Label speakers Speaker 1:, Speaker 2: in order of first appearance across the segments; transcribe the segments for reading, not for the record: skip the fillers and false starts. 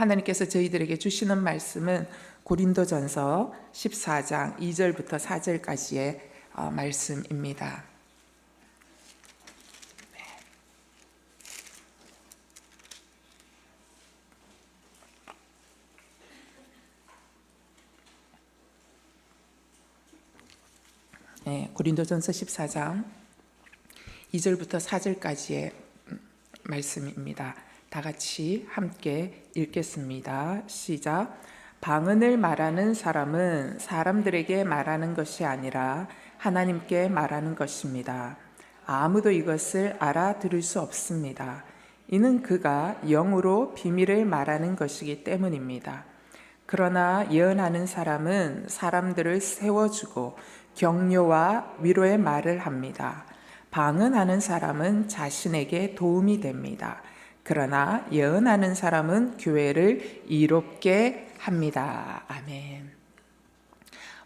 Speaker 1: 하나님께서 저희들에게 주시는 말씀은 고린도전서 14장 2절부터 4절까지의 말씀입니다. 고린도전서 14장 2절부터 4절까지의 말씀입니다. 다 같이 함께 읽겠습니다. 시작. 방언을 말하는 사람은 사람들에게 말하는 것이 아니라 하나님께 말하는 것입니다. 아무도 이것을 알아들을 수 없습니다. 이는 그가 영으로 비밀을 말하는 것이기 때문입니다. 그러나 예언하는 사람은 사람들을 세워주고 격려와 위로의 말을 합니다. 방언하는 사람은 자신에게 도움이 됩니다. 그러나 예언하는 사람은 교회를 이롭게 합니다. 아멘.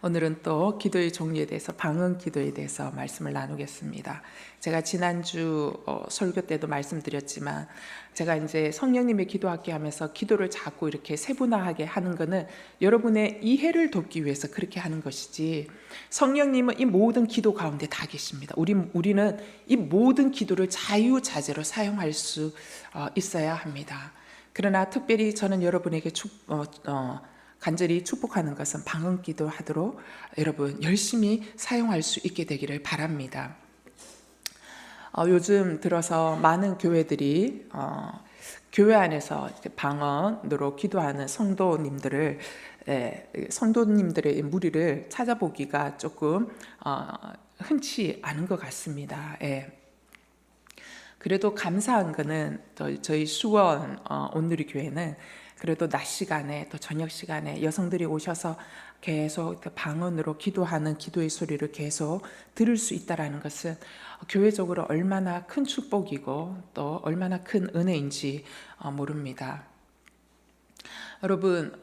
Speaker 1: 오늘은 또 기도의 종류에 대해서, 방언 기도에 대해서 말씀을 나누겠습니다. 제가 지난주 설교 때도 말씀드렸지만, 제가 이제 성령님의 기도학기 하면서 기도를 자꾸 이렇게 세분화하게 하는 것은 여러분의 이해를 돕기 위해서 그렇게 하는 것이지, 성령님은 이 모든 기도 가운데 다 계십니다. 우리는 이 모든 기도를 자유자재로 사용할 수 있어야 합니다. 그러나 특별히 저는 여러분에게 간절히 축복하는 것은 방언 기도하도록 여러분 열심히 사용할 수 있게 되기를 바랍니다. 요즘 들어서 많은 교회들이 교회 안에서 방언으로 기도하는 성도님들의 무리를 찾아보기가 조금 흔치 않은 것 같습니다. 그래도 감사한 것은 저희 수원 온누리 교회는 그래도 낮 시간에 또 저녁 시간에 여성들이 오셔서 계속 방언으로 기도하는 기도의 소리를 계속 들을 수 있다는 것은 교회적으로 얼마나 큰 축복이고 또 얼마나 큰 은혜인지 모릅니다. 여러분,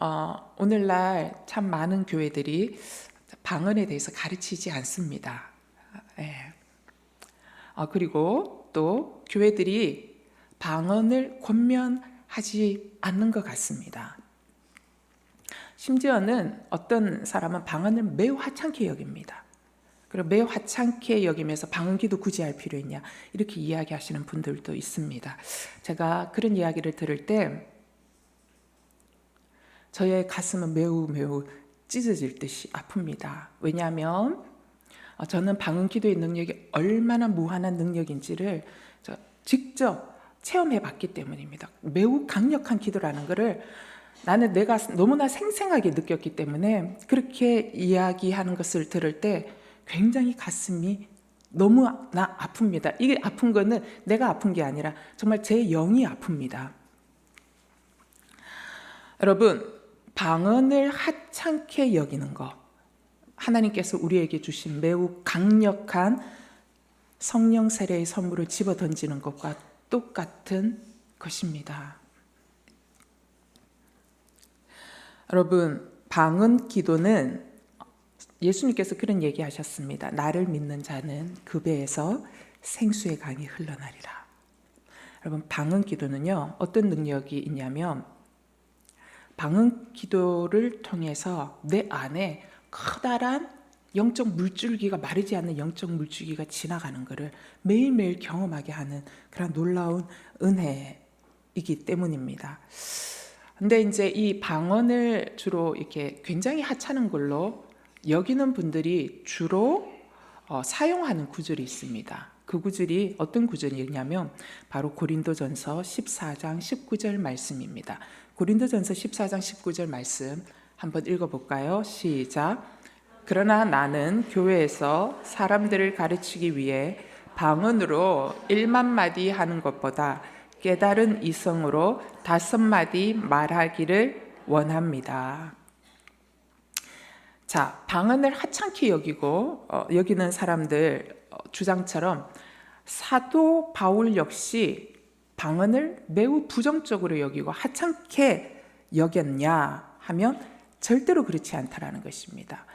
Speaker 1: 오늘날 참 많은 교회들이 방언에 대해서 가르치지 않습니다. 그리고 또 교회들이 방언을 권면하지 않는 것 같습니다. 심지어는 어떤 사람은 방언을 매우 하찮게 여깁니다. 그리고 매우 하찮게 여기면서 방언기도 굳이 할 필요 있냐, 이렇게 이야기하시는 분들도 있습니다. 제가 그런 이야기를 들을 때 저의 가슴은 매우 찢어질 듯이 아픕니다. 왜냐하면 저는 방언기도의 능력이 얼마나 무한한 능력인지를 직접 체험해 봤기 때문입니다. 매우 강력한 기도라는 것을 나는 내가 너무나 생생하게 느꼈기 때문에 그렇게 이야기하는 것을 들을 때 굉장히 가슴이 너무나 아픕니다. 이게 아픈 거는 내가 아픈 게 아니라 정말 제 영이 아픕니다. 여러분, 방언을 하찮게 여기는 것, 하나님께서 우리에게 주신 매우 강력한 성령 세례의 선물을 집어 던지는 것과 똑같은 것입니다. 여러분, 방언 기도는 예수님께서 그런 얘기하셨습니다. 나를 믿는 자는 그 배에서 생수의 강이 흘러나리라. 여러분, 방언 기도는요, 어떤 능력이 있냐면 방언 기도를 통해서 내 안에 커다란 영적 물줄기가, 마르지 않는 영적 물줄기가 지나가는 것을 매일매일 경험하게 하는 그런 놀라운 은혜이기 때문입니다. 근데 이제 이 방언을 주로 이렇게 굉장히 하찮은 걸로 여기는 분들이 주로 사용하는 구절이 있습니다. 그 구절이 어떤 구절이냐면 바로 고린도전서 14장 19절 말씀입니다. 고린도전서 14장 19절 말씀 한번 읽어볼까요? 시작. 그러나 나는 교회에서 사람들을 가르치기 위해 방언으로 1만 마디 하는 것보다 깨달은 이성으로 5마디 말하기를 원합니다. 자, 방언을 하찮게 여기는 사람들 주장처럼 사도 바울 역시 방언을 매우 부정적으로 여기고 하찮게 여겼냐 하면 절대로 그렇지 않다라는 것입니다.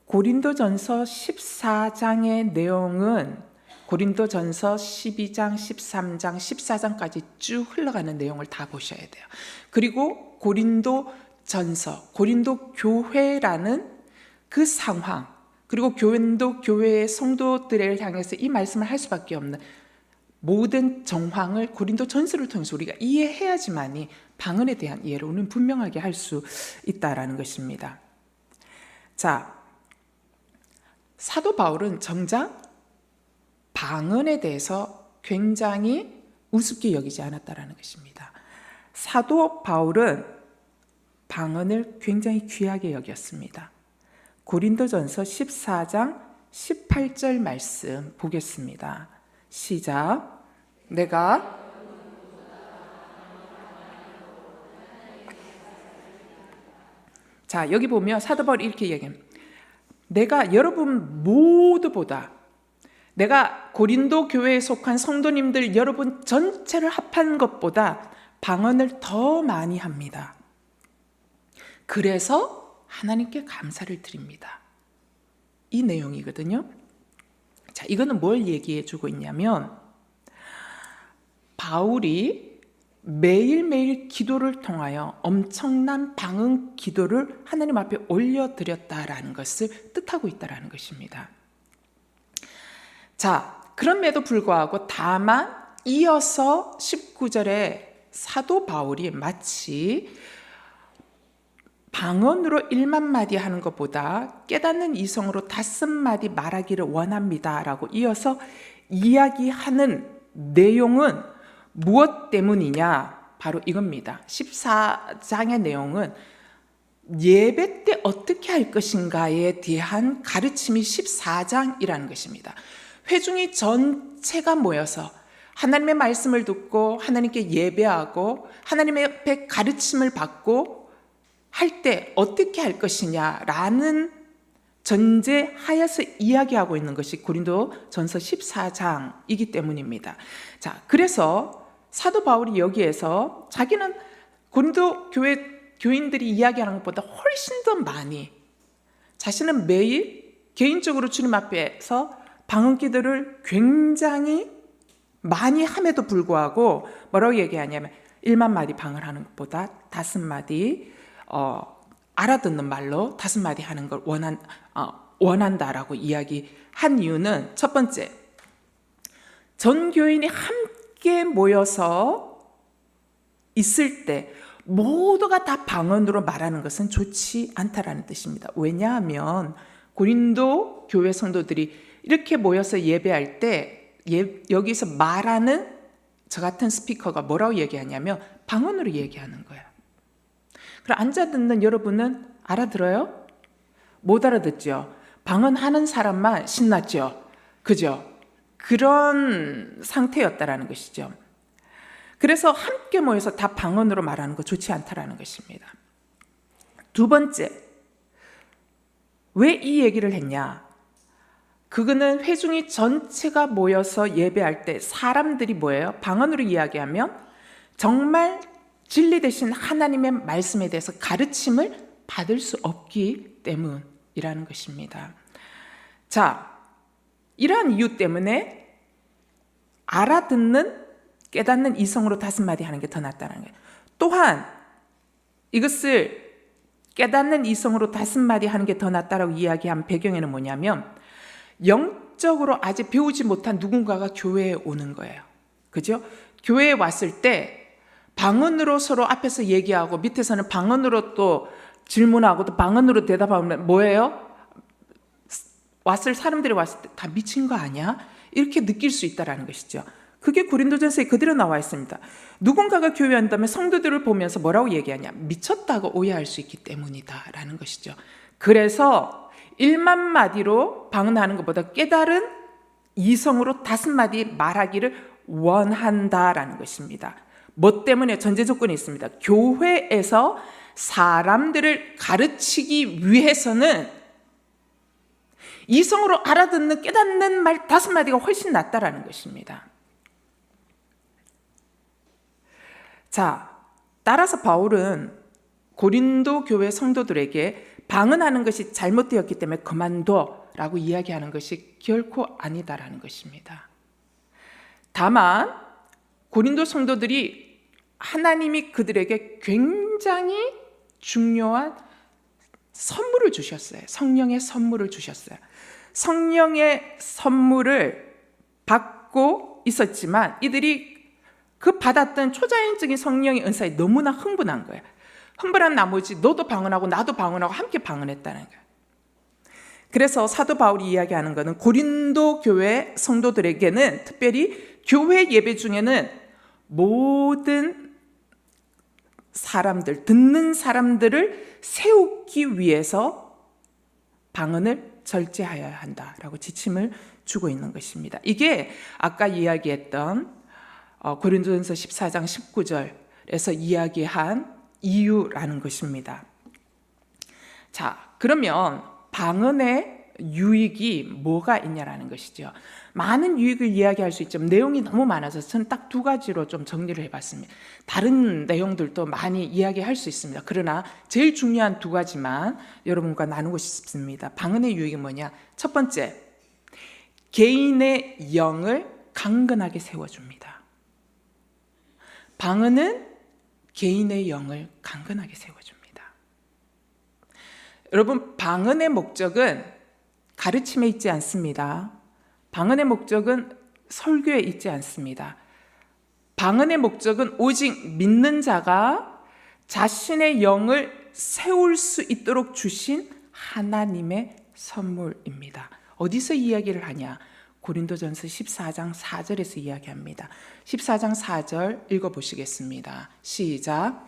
Speaker 1: 고린도전서 14장의 내용은 고린도전서 12장, 13장, 14장까지 쭉 흘러가는 내용을 다 보셔야 돼요. 그리고 고린도전서, 고린도 교회라는 그 상황, 그리고 고린도 교회의 성도들을 향해서 이 말씀을 할 수밖에 없는 모든 정황을 고린도전서를 통해서 우리가 이해해야지만이 방언에 대한 이해를 우리는 분명하게 할 수 있다라는 것입니다. 자, 사도 바울은 정작 방언에 대해서 굉장히 우습게 여기지 않았다라는 것입니다. 사도 바울은 방언을 굉장히 귀하게 여겼습니다. 고린도전서 14장 18절 말씀 보겠습니다. 시작. 자, 여기 보면 사도 바울이 이렇게 얘기합니다. 내가 여러분 모두보다, 내가 고린도 교회에 속한 성도님들 여러분 전체를 합한 것보다 방언을 더 많이 합니다. 그래서 하나님께 감사를 드립니다. 이 내용이거든요. 자, 이거는 뭘 얘기해 주고 있냐면 바울이 매일매일 기도를 통하여 엄청난 방언 기도를 하나님 앞에 올려드렸다라는 것을 뜻하고 있다는 것입니다. 자, 그럼에도 불구하고 다만 이어서 19절에 사도 바울이 마치 방언으로 1만 마디 하는 것보다 깨닫는 이성으로 5마디 말하기를 원합니다 라고 이어서 이야기하는 내용은 무엇 때문이냐? 바로 이겁니다. 14장의 내용은 예배 때 어떻게 할 것인가에 대한 가르침이 14장이라는 것입니다. 회중이 전체가 모여서 하나님의 말씀을 듣고 하나님께 예배하고 하나님의 앞에 가르침을 받고 할 때 어떻게 할 것이냐라는 전제하여서 이야기하고 있는 것이 고린도전서 14장이기 때문입니다. 자, 그래서 사도 바울이 여기에서 자기는 고린도 교인들이 이야기하는 것보다 훨씬 더 많이 자신은 매일 개인적으로 주님 앞에서 방언 기도를 굉장히 많이 함에도 불구하고 뭐라고 얘기하냐면 1만 마디 방언하는 것보다 5마디 알아듣는 말로 5마디 하는 걸 원한다라고 이야기한 이유는 첫 번째, 전 교인이 함께 모여서 있을 때 모두가 다 방언으로 말하는 것은 좋지 않다라는 뜻입니다. 왜냐하면 고린도 교회 성도들이 이렇게 모여서 예배할 때 여기서 말하는 저 같은 스피커가 뭐라고 얘기하냐면 방언으로 얘기하는 거예요. 그럼 앉아 듣는 여러분은 알아들어요? 못 알아듣죠? 방언하는 사람만 신났죠? 그죠? 그런 상태였다라는 것이죠. 그래서 함께 모여서 다 방언으로 말하는 거 좋지 않다라는 것입니다. 두 번째, 왜 이 얘기를 했냐? 그거는 회중이 전체가 모여서 예배할 때 사람들이 뭐예요? 방언으로 이야기하면 정말 진리 되신 하나님의 말씀에 대해서 가르침을 받을 수 없기 때문이라는 것입니다. 자, 이러한 이유 때문에 알아듣는 깨닫는 이성으로 5마디 하는 게 더 낫다는 거예요. 또한 이것을 깨닫는 이성으로 5마디 하는 게 더 낫다라고 이야기한 배경에는 뭐냐면 영적으로 아직 배우지 못한 누군가가 교회에 오는 거예요. 그죠? 교회에 왔을 때 방언으로 서로 앞에서 얘기하고 밑에서는 방언으로 또 질문하고 또 방언으로 대답하면 뭐예요? 사람들이 왔을 때 다 미친 거 아니야? 이렇게 느낄 수 있다는 것이죠. 그게 고린도전서에 그대로 나와 있습니다. 누군가가 교회에 온다면 성도들을 보면서 뭐라고 얘기하냐? 미쳤다고 오해할 수 있기 때문이다라는 것이죠. 그래서 1만 마디로 방언하는 것보다 깨달은 이성으로 5마디 말하기를 원한다라는 것입니다. 뭐 때문에? 전제 조건이 있습니다. 교회에서 사람들을 가르치기 위해서는 이성으로 알아듣는 깨닫는 말 5마디가 훨씬 낫다라는 것입니다. 자, 따라서 바울은 고린도 교회 성도들에게 방언하는 것이 잘못되었기 때문에 그만둬라고 이야기하는 것이 결코 아니다라는 것입니다. 다만 고린도 성도들이 하나님이 그들에게 굉장히 중요한 선물을 주셨어요. 성령의 선물을 주셨어요. 성령의 선물을 받고 있었지만 이들이 그 받았던 초자연적인 성령의 은사에 너무나 흥분한 거예요. 흥분한 나머지 너도 방언하고 나도 방언하고 함께 방언했다는 거예요. 그래서 사도 바울이 이야기하는 것은 고린도 교회 성도들에게는 특별히 교회 예배 중에는 모든 사람들, 듣는 사람들을 세우기 위해서 방언을 절제하여야 한다라고 지침을 주고 있는 것입니다. 이게 아까 이야기했던 고린도전서 14장 19절에서 이야기한 이유라는 것입니다. 자, 그러면 방언의 유익이 뭐가 있냐라는 것이죠. 많은 유익을 이야기할 수 있지만 내용이 너무 많아서 저는 딱 두 가지로 좀 정리를 해봤습니다. 다른 내용들도 많이 이야기할 수 있습니다. 그러나 제일 중요한 두 가지만 여러분과 나누고 싶습니다. 방언의 유익이 뭐냐? 첫 번째, 개인의 영을 강건하게 세워줍니다. 방언은 개인의 영을 강건하게 세워줍니다. 여러분, 방언의 목적은 가르침에 있지 않습니다. 방언의 목적은 설교에 있지 않습니다. 방언의 목적은 오직 믿는 자가 자신의 영을 세울 수 있도록 주신 하나님의 선물입니다. 어디서 이야기를 하냐? 고린도전서 14장 4절에서 이야기합니다. 14장 4절 읽어보시겠습니다. 시작.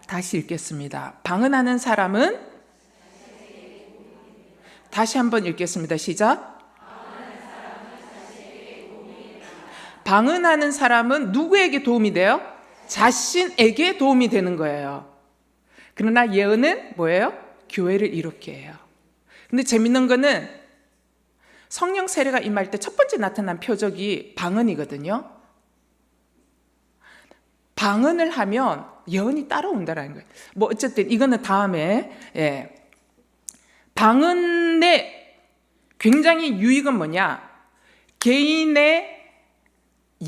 Speaker 1: 다시 읽겠습니다. 방언하는 사람은, 다시 한번 읽겠습니다. 시작. 방언하는 사람은 누구에게 도움이 돼요? 자신에게 도움이 되는 거예요. 그러나 예언은 뭐예요? 교회를 이롭게 해요. 근데 재밌는 거는 성령 세례가 임할 때 첫 번째 나타난 표적이 방언이거든요. 방언을 하면 예언이 따라온다라는 거예요. 뭐 어쨌든 이거는 다음에. 방언의 굉장히 유익은 뭐냐? 개인의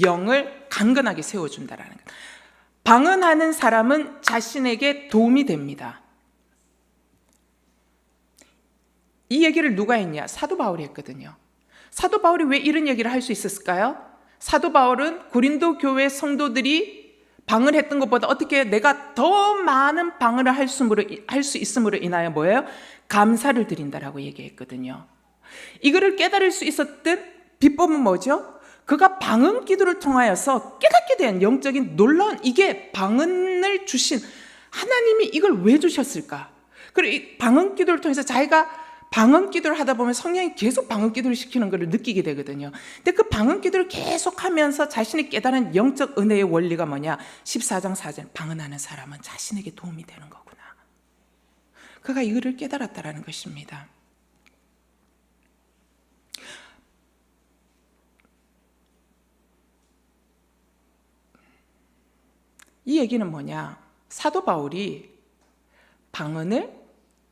Speaker 1: 영을 강건하게 세워준다라는 거예요. 방언하는 사람은 자신에게 도움이 됩니다. 이 얘기를 누가 했냐? 사도 바울이 했거든요. 사도 바울이 왜 이런 얘기를 할 수 있었을까요? 사도 바울은 고린도 교회 성도들이 방언했던 것보다 어떻게 내가 더 많은 방언을 할 수 있음으로 인하여 뭐예요? 감사를 드린다라고 얘기했거든요. 이거를 깨달을 수 있었던 비법은 뭐죠? 그가 방언 기도를 통하여서 깨닫게 된 영적인 놀라운, 이게 방언을 주신 하나님이 이걸 왜 주셨을까? 그리고 이 방언 기도를 통해서 자기가 방언 기도를 하다 보면 성령이 계속 방언 기도를 시키는 것을 느끼게 되거든요. 근데 그 방언 기도를 계속 하면서 자신이 깨달은 영적 은혜의 원리가 뭐냐? 14장 4절, 방언하는 사람은 자신에게 도움이 되는 거구나. 그가 이거를 깨달았다라는 것입니다. 이 얘기는 뭐냐? 사도 바울이 방언을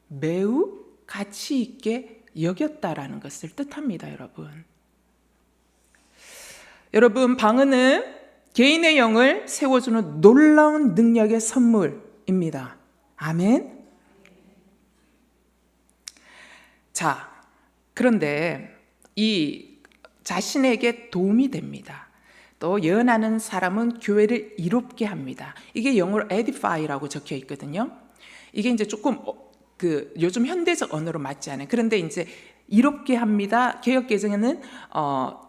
Speaker 1: 매우 가치 있게 여겼다라는 것을 뜻합니다, 여러분. 여러분, 방언은 개인의 영을 세워주는 놀라운 능력의 선물입니다. 아멘. 자, 그런데 이 자신에게 도움이 됩니다. 또 예언하는 사람은 교회를 이롭게 합니다. 이게 영어로 edify라고 적혀 있거든요. 이게 이제 조금 요즘 현대적 언어로 맞지 않아요. 그런데 이제 이롭게 합니다. 개역 개정에는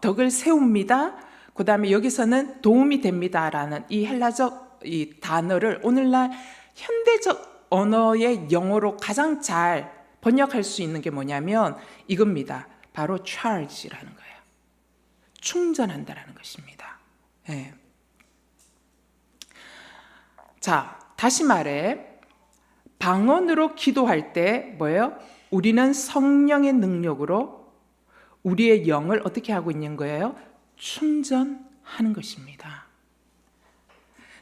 Speaker 1: 덕을 세웁니다. 그 다음에 여기서는 도움이 됩니다라는 이 헬라적 이 단어를 오늘날 현대적 언어의 영어로 가장 잘 번역할 수 있는 게 뭐냐면 이겁니다. 바로 charge라는 거예요. 충전한다라는 것입니다. 네. 자, 다시 말해 방언으로 기도할 때 뭐예요? 우리는 성령의 능력으로 우리의 영을 어떻게 하고 있는 거예요? 충전하는 것입니다.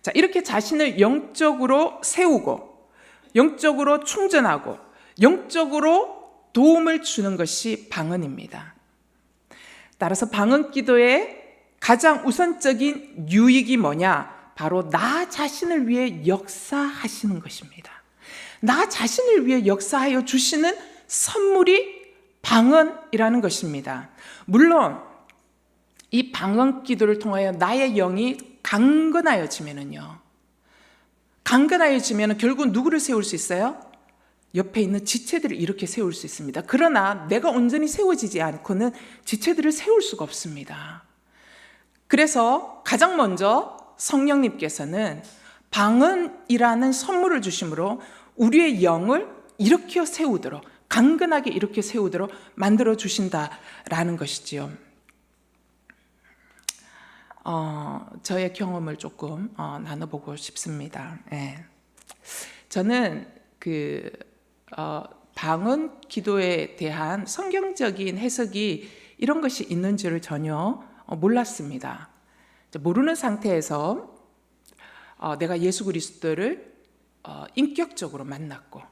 Speaker 1: 자, 이렇게 자신을 영적으로 세우고 영적으로 충전하고 영적으로 도움을 주는 것이 방언입니다. 따라서 방언 기도의 가장 우선적인 유익이 뭐냐? 바로 나 자신을 위해 역사하시는 것입니다. 나 자신을 위해 역사하여 주시는 선물이 방언이라는 것입니다. 물론 이 방언 기도를 통하여 나의 영이 강건하여지면은요, 결국 누구를 세울 수 있어요? 옆에 있는 지체들을 이렇게 세울 수 있습니다. 그러나 내가 온전히 세워지지 않고는 지체들을 세울 수가 없습니다. 그래서 가장 먼저 성령님께서는 방언이라는 선물을 주심으로 우리의 영을 일으켜 세우도록, 강건하게 일으켜 세우도록 만들어 주신다라는 것이지요. 저의 경험을 조금 나눠보고 싶습니다. 예. 저는 방언 기도에 대한 성경적인 해석이 이런 것이 있는 줄을 전혀 몰랐습니다. 모르는 상태에서 내가 예수 그리스도를 인격적으로 만났고,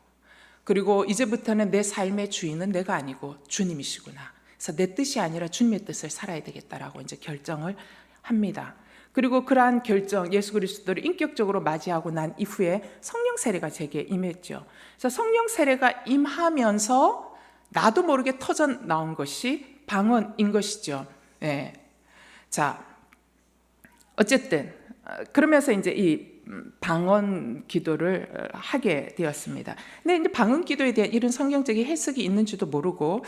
Speaker 1: 그리고 이제부터는 내 삶의 주인은 내가 아니고 주님이시구나. 그래서 내 뜻이 아니라 주님의 뜻을 살아야 되겠다라고 이제 결정을 합니다. 그리고 그러한 결정, 예수 그리스도를 인격적으로 맞이하고 난 이후에 성령 세례가 제게 임했죠. 그래서 성령 세례가 임하면서 나도 모르게 터져 나온 것이 방언인 것이죠. 네. 자, 어쨌든 그러면서 이제 이 방언 기도를 하게 되었습니다. 근데 이제 방언 기도에 대한 이런 성경적인 해석이 있는지도 모르고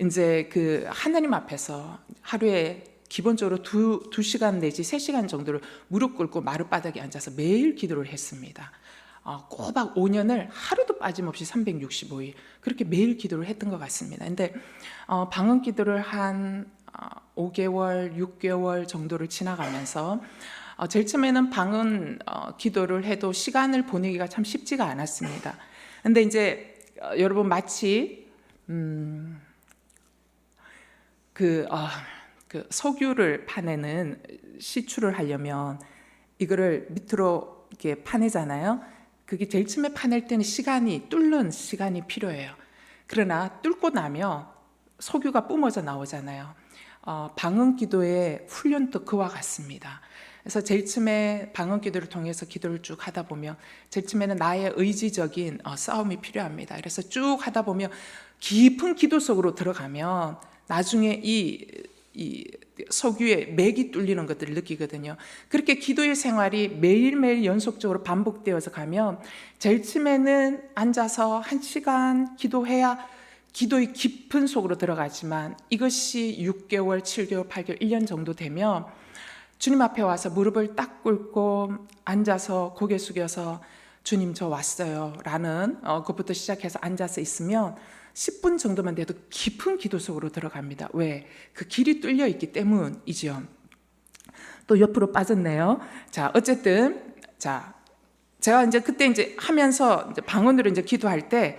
Speaker 1: 이제 하나님 앞에서 하루에 기본적으로 2시간 내지 3시간 정도를 무릎 꿇고 마룻바닥에 앉아서 매일 기도를 했습니다. 꼬박 5년을 하루도 빠짐없이 365일 그렇게 매일 기도를 했던 것 같습니다. 근데 방언 기도를 한 5개월, 6개월 정도를 지나가면서 제일 처음에는 방언 기도를 해도 시간을 보내기가 참 쉽지가 않았습니다. 근데 이제 여러분 마치 석유를 파내는 시추를 하려면 이거를 밑으로 이렇게 파내잖아요. 그게 제일 처음에 파낼 때는 뚫는 시간이 필요해요. 그러나 뚫고 나면 석유가 뿜어져 나오잖아요. 방언 기도의 훈련도 그와 같습니다. 그래서 제일 처음에 방언 기도를 통해서 기도를 쭉 하다 보면 제일 처음에는 나의 의지적인 싸움이 필요합니다. 그래서 쭉 하다 보면 깊은 기도 속으로 들어가면 나중에 이 석유에 맥이 뚫리는 것들을 느끼거든요. 그렇게 기도의 생활이 매일매일 연속적으로 반복되어서 가면 제일 처음에는 앉아서 1시간 기도해야 기도의 깊은 속으로 들어가지만 이것이 6개월, 7개월, 8개월, 1년 정도 되면 주님 앞에 와서 무릎을 딱 꿇고 앉아서 고개 숙여서 주님 저 왔어요 라는 그것부터 시작해서 앉아서 있으면 10분 정도만 돼도 깊은 기도 속으로 들어갑니다. 왜? 그 길이 뚫려 있기 때문이죠. 또 옆으로 빠졌네요. 자, 어쨌든 제가 이제 그때 이제 하면서 이제 방언으로 이제 기도할 때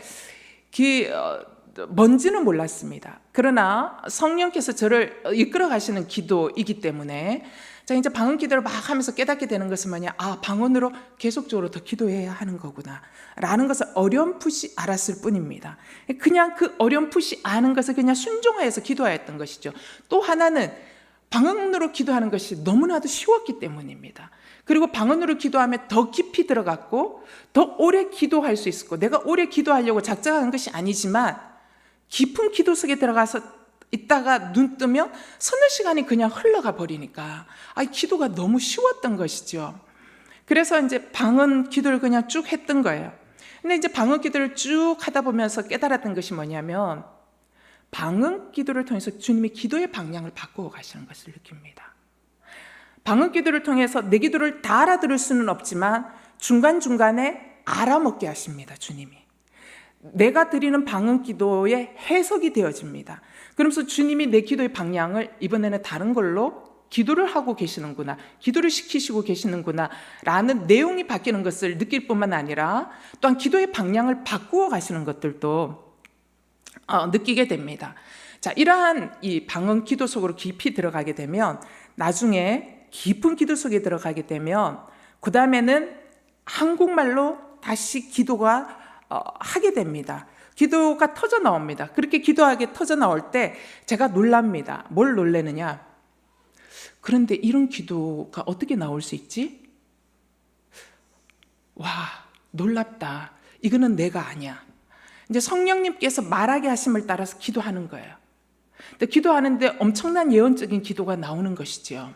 Speaker 1: 뭔지는 몰랐습니다. 그러나 성령께서 저를 이끌어 가시는 기도이기 때문에 제가 이제 방언 기도를 막 하면서 깨닫게 되는 것은 뭐냐? 방언으로 계속적으로 더 기도해야 하는 거구나 라는 것을 어렴풋이 알았을 뿐입니다. 그냥 그 어렴풋이 아는 것을 그냥 순종하여서 기도하였던 것이죠. 또 하나는 방언으로 기도하는 것이 너무나도 쉬웠기 때문입니다. 그리고 방언으로 기도하면 더 깊이 들어갔고 더 오래 기도할 수 있었고, 내가 오래 기도하려고 작정한 것이 아니지만 깊은 기도 속에 들어가서 있다가 눈 뜨면 서너 시간이 그냥 흘러가 버리니까 기도가 너무 쉬웠던 것이죠. 그래서 이제 방언 기도를 그냥 쭉 했던 거예요. 근데 이제 방언 기도를 쭉 하다 보면서 깨달았던 것이 뭐냐면 방언 기도를 통해서 주님이 기도의 방향을 바꾸어 가시는 것을 느낍니다. 방언 기도를 통해서 내 기도를 다 알아들을 수는 없지만 중간중간에 알아먹게 하십니다. 주님이. 내가 드리는 방언 기도의 해석이 되어집니다. 그러면서 주님이 내 기도의 방향을 이번에는 다른 걸로 기도를 하고 계시는구나, 기도를 시키시고 계시는구나 라는 내용이 바뀌는 것을 느낄 뿐만 아니라 또한 기도의 방향을 바꾸어 가시는 것들도 느끼게 됩니다. 자, 이러한 이 방언 기도 속으로 깊이 들어가게 되면 나중에 깊은 기도 속에 들어가게 되면 그 다음에는 한국말로 다시 기도가 하게 됩니다. 기도가 터져 나옵니다. 그렇게 기도하게 터져 나올 때 제가 놀랍니다. 뭘 놀래느냐? 그런데 이런 기도가 어떻게 나올 수 있지? 와, 놀랍다. 이거는 내가 아니야. 이제 성령님께서 말하게 하심을 따라서 기도하는 거예요. 근데 기도하는데 엄청난 예언적인 기도가 나오는 것이지요.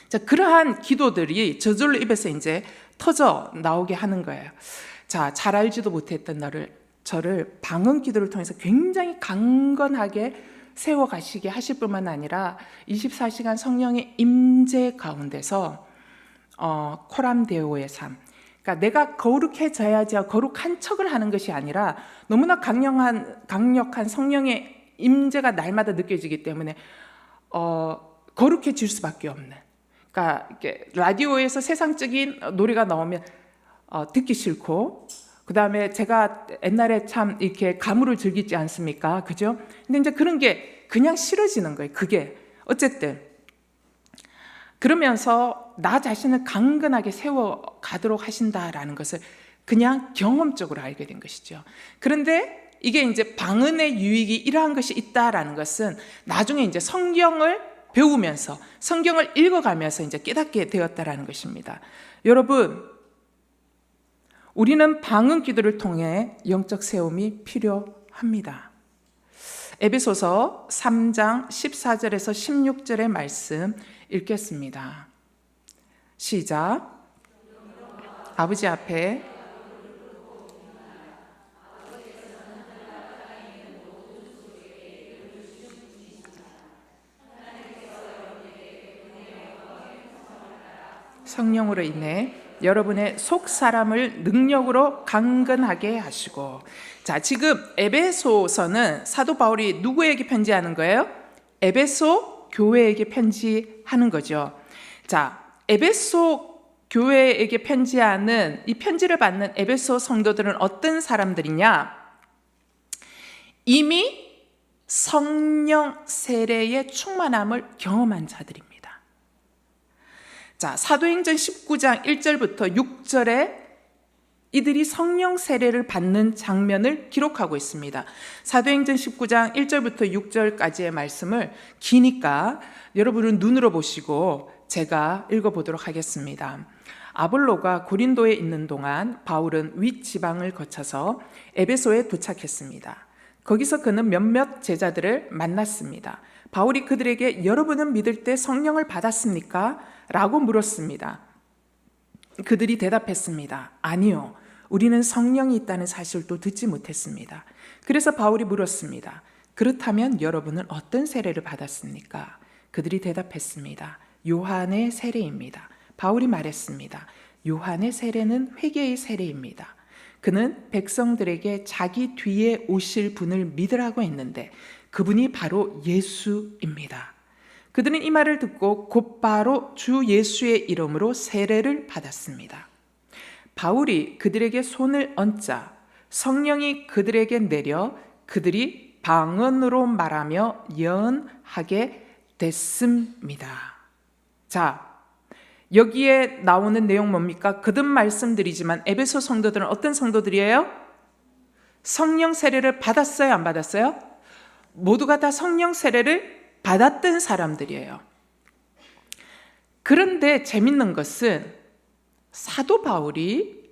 Speaker 1: 자, 그러한 기도들이 저절로 입에서 이제 터져 나오게 하는 거예요. 자, 잘 알지도 못했던 저를 방언 기도를 통해서 굉장히 강건하게 세워가시게 하실 뿐만 아니라 24시간 성령의 임재 가운데서 코람데오의 삶, 그러니까 내가 거룩해져야지 거룩한 척을 하는 것이 아니라 너무나 강력한 성령의 임재가 날마다 느껴지기 때문에 거룩해질 수밖에 없는, 그러니까 이렇게 라디오에서 세상적인 노래가 나오면 듣기 싫고, 그 다음에 제가 옛날에 참 이렇게 가물을 즐기지 않습니까? 그죠? 근데 이제 그런 게 그냥 싫어지는 거예요. 그게 어쨌든 그러면서 나 자신을 강건하게 세워가도록 하신다라는 것을 그냥 경험적으로 알게 된 것이죠. 그런데 이게 이제 방언의 유익이 이러한 것이 있다라는 것은 나중에 이제 성경을 배우면서 성경을 읽어가면서 이제 깨닫게 되었다라는 것입니다. 여러분, 우리는 방언 기도를 통해 영적 세움이 필요합니다. 에베소서 3장 14절에서 16절의 말씀 읽겠습니다. 시작. 아버지 앞에 성령으로 인해 여러분의 속 사람을 능력으로 강건하게 하시고. 자, 지금 에베소서는 사도 바울이 누구에게 편지하는 거예요? 에베소 교회에게 편지하는 거죠. 자, 에베소 교회에게 편지하는 이 편지를 받는 에베소 성도들은 어떤 사람들이냐? 이미 성령 세례의 충만함을 경험한 자들입니다. 자, 사도행전 19장 1절부터 6절에 이들이 성령 세례를 받는 장면을 기록하고 있습니다. 사도행전 19장 1절부터 6절까지의 말씀을 기니까 여러분은 눈으로 보시고 제가 읽어보도록 하겠습니다. 아볼로가 고린도에 있는 동안 바울은 윗지방을 거쳐서 에베소에 도착했습니다. 거기서 그는 몇몇 제자들을 만났습니다. 바울이 그들에게 여러분은 믿을 때 성령을 받았습니까? 라고 물었습니다. 그들이 대답했습니다. 아니요, 우리는 성령이 있다는 사실도 듣지 못했습니다. 그래서 바울이 물었습니다. 그렇다면 여러분은 어떤 세례를 받았습니까? 그들이 대답했습니다. 요한의 세례입니다. 바울이 말했습니다. 요한의 세례는 회개의 세례입니다. 그는 백성들에게 자기 뒤에 오실 분을 믿으라고 했는데 그분이 바로 예수입니다. 그들은 이 말을 듣고 곧바로 주 예수의 이름으로 세례를 받았습니다. 바울이 그들에게 손을 얹자 성령이 그들에게 내려 그들이 방언으로 말하며 예언하게 됐습니다. 자, 여기에 나오는 내용 뭡니까? 거듭 말씀드리지만 에베소 성도들은 어떤 성도들이에요? 성령 세례를 받았어요? 안 받았어요? 모두가 다 성령 세례를 받았던 사람들이에요. 그런데 재밌는 것은 사도 바울이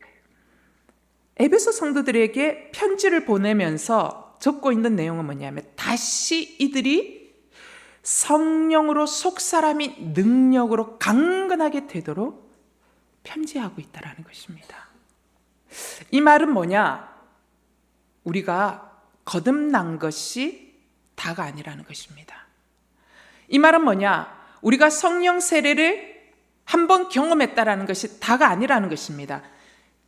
Speaker 1: 에베소 성도들에게 편지를 보내면서 적고 있는 내용은 뭐냐면 다시 이들이 성령으로 속 사람이 능력으로 강건하게 되도록 편지하고 있다는 것입니다. 이 말은 뭐냐? 우리가 거듭난 것이 다가 아니라는 것입니다. 이 말은 뭐냐? 우리가 성령 세례를 한번 경험했다라는 것이 다가 아니라는 것입니다.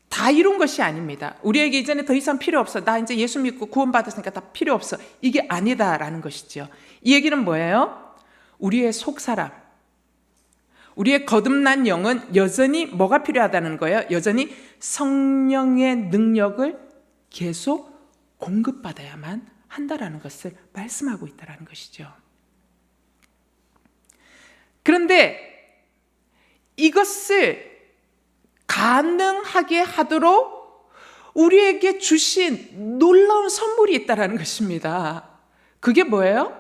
Speaker 1: 다 이룬 것이 아닙니다. 우리에게 이제는 더 이상 필요 없어. 나 이제 예수 믿고 구원받았으니까 다 필요 없어. 이게 아니다라는 것이죠. 이 얘기는 뭐예요? 우리의 속사람, 우리의 거듭난 영은 여전히 뭐가 필요하다는 거예요? 여전히 성령의 능력을 계속 공급받아야만 한다라는 것을 말씀하고 있다는 것이죠. 그런데 이것을 가능하게 하도록 우리에게 주신 놀라운 선물이 있다는 것입니다. 그게 뭐예요?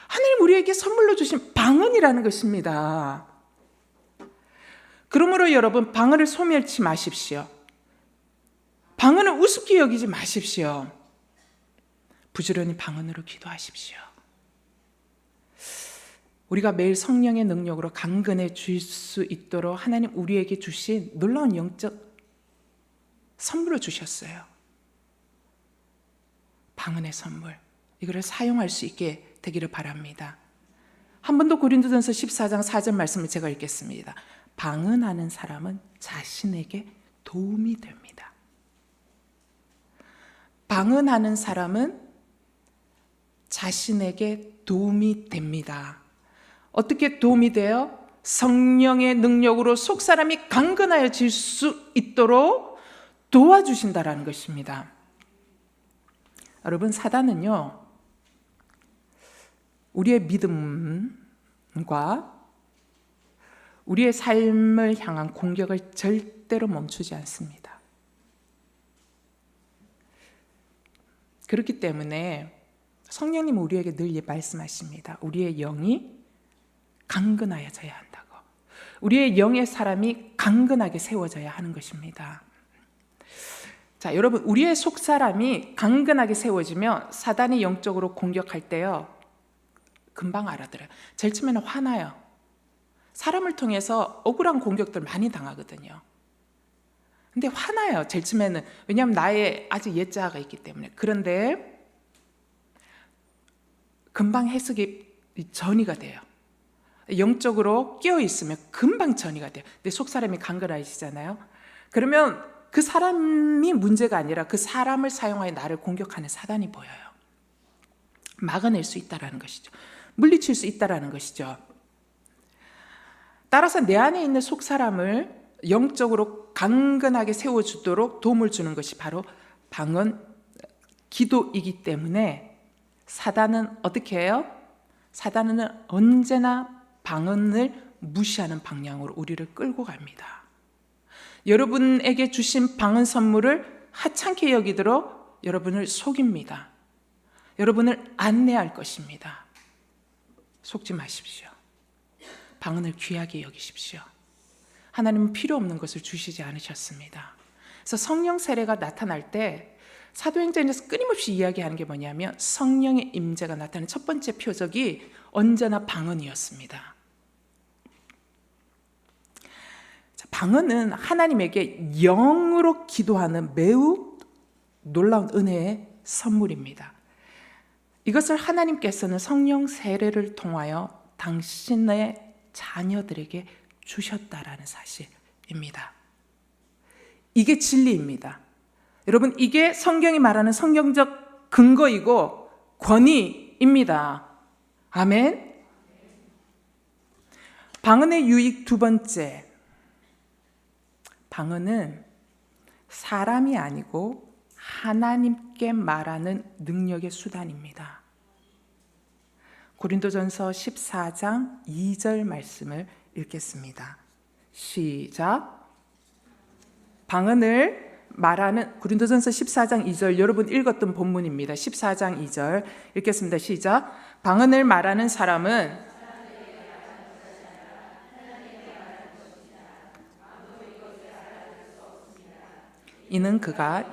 Speaker 1: 하나님 우리에게 선물로 주신 방언이라는 것입니다. 그러므로 여러분, 방언을 소멸치 마십시오. 방언을 우습게 여기지 마십시오. 부지런히 방언으로 기도하십시오. 우리가 매일 성령의 능력으로 강건해 줄 수 있도록 하나님 우리에게 주신 놀라운 영적 선물을 주셨어요. 방언의 선물, 이거를 사용할 수 있게 되기를 바랍니다. 한 번 더 고린도전서 14장 4절 말씀을 제가 읽겠습니다. 방언하는 사람은 자신에게 도움이 됩니다. 방언하는 사람은 자신에게 도움이 됩니다. 어떻게 도움이 돼요? 성령의 능력으로 속사람이 강건하여질 수 있도록 도와주신다라는 것입니다. 여러분, 사단은요, 우리의 믿음과 우리의 삶을 향한 공격을 절대로 멈추지 않습니다. 그렇기 때문에 성령님은 우리에게 늘 말씀하십니다. 우리의 영이 강건하여져야 한다고. 우리의 영의 사람이 강건하게 세워져야 하는 것입니다. 자, 여러분, 우리의 속사람이 강건하게 세워지면 사단이 영적으로 공격할 때요, 금방 알아들어요. 제일 처음에는 화나요. 사람을 통해서 억울한 공격들 많이 당하거든요. 근데 화나요, 제일 처음에는. 왜냐하면 나의 아직 옛자아가 있기 때문에. 그런데 금방 해석이 전이가 돼요. 영적으로 깨어 있으면 금방 전이가 돼요. 근데 속사람이 강건하시잖아요. 그러면 그 사람이 문제가 아니라 그 사람을 사용하여 나를 공격하는 사단이 보여요. 막아낼 수 있다는 것이죠. 물리칠 수 있다는 것이죠. 따라서 내 안에 있는 속사람을 영적으로 강건하게 세워주도록 도움을 주는 것이 바로 방언, 기도이기 때문에 사단은 어떻게 해요? 사단은 언제나 방언을 무시하는 방향으로 우리를 끌고 갑니다. 여러분에게 주신 방언 선물을 하찮게 여기도록 여러분을 속입니다. 여러분을 안내할 것입니다. 속지 마십시오. 방언을 귀하게 여기십시오. 하나님은 필요 없는 것을 주시지 않으셨습니다. 그래서 성령 세례가 나타날 때 사도행전에서 끊임없이 이야기하는 게 뭐냐면 성령의 임재가 나타나는 첫 번째 표적이 언제나 방언이었습니다. 방언은 하나님에게 영으로 기도하는 매우 놀라운 은혜의 선물입니다. 이것을 하나님께서는 성령 세례를 통하여 당신의 자녀들에게 주셨다라는 사실입니다. 이게 진리입니다. 여러분, 이게 성경이 말하는 성경적 근거이고 권위입니다. 아멘. 방언의 유익 두 번째, 방언은 사람이 아니고 하나님께 말하는 능력의 수단입니다. 고린도전서 14장 2절 말씀을 읽겠습니다. 시작. 방언을 말하는, 고린도전서 14장 2절, 여러분 읽었던 본문입니다. 14장 2절 읽겠습니다. 시작. 방언을 말하는 사람은 이는 그가,